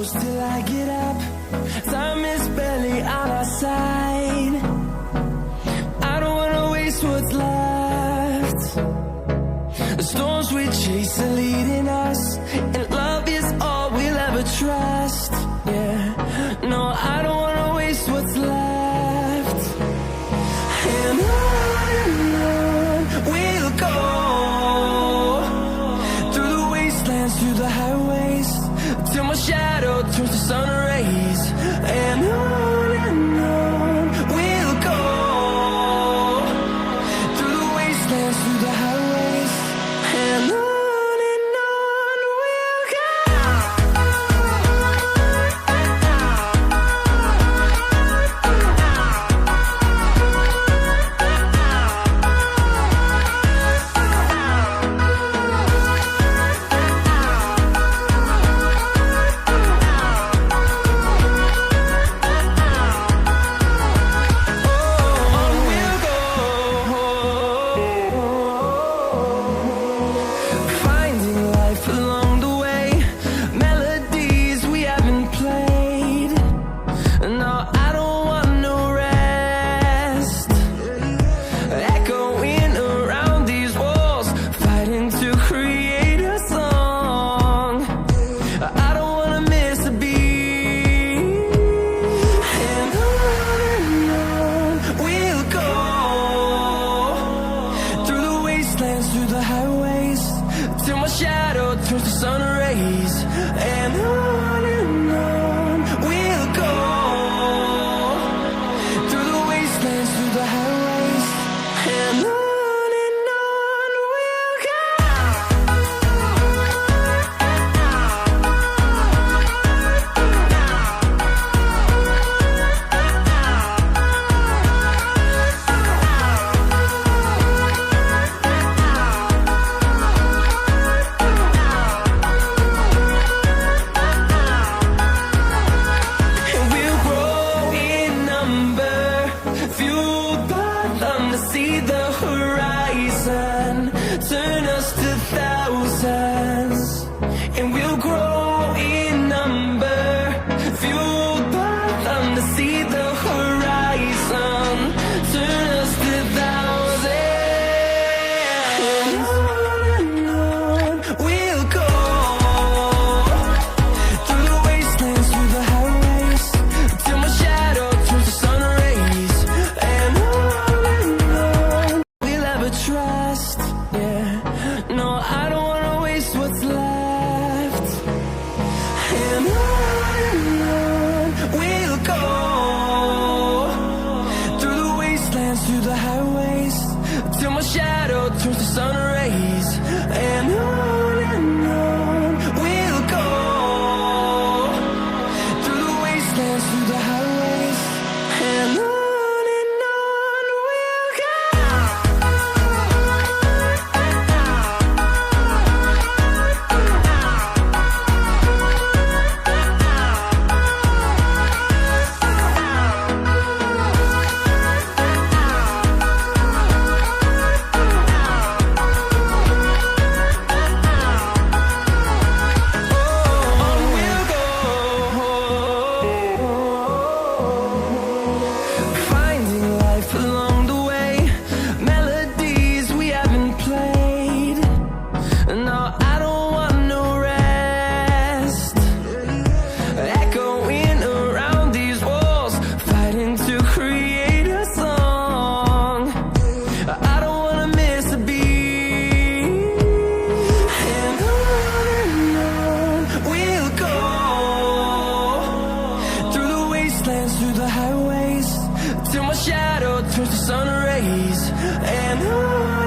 close till I get up. Time is barely on our side. I don't wanna waste what's left. The storms we chase are leading us, and love is all we'll ever trust. Yeah, no, I don't wanna waste what's left. And on we'll go, through the wastelands, through the highways, till my shadow turns to sun rays. And on we'll go, through the wastelands, through the highways, and on we'll go. Finding life along the way, melodies we haven't played. No, I don't want no rest. Echoing around these walls, fighting to create a song. I don't wanna miss a beat. And on we'll go, through the wastelands, through the highways, till my shadow turns to sun rays. And on we'll go, through the wastelands, through the highways, and on we'll go. And we'll grow in number, fueled by them to see the horizon, turn us to thousands. And we'll grow in number, fueled by them to see the horizon, turn us to thousands. And on we'll go, through the wastelands, through the highways, till my shadow turns to sun rays. And on we'll ever trust. Yeah, no, I don't wanna waste what's left. And on we'll go, through the wastelands, through the highways, till my shadow turns to sun rays. And on we'll go, through the wastelands, through the highways, and on we'll go. Finding life along the way, melodies we haven't played. No, I don't want no rest. Echoing around these walls, fighting to create a song. I don't wanna miss a beat. And on we'll go, through the wastelands, through the highways, till my shadow turns to sun rays. And on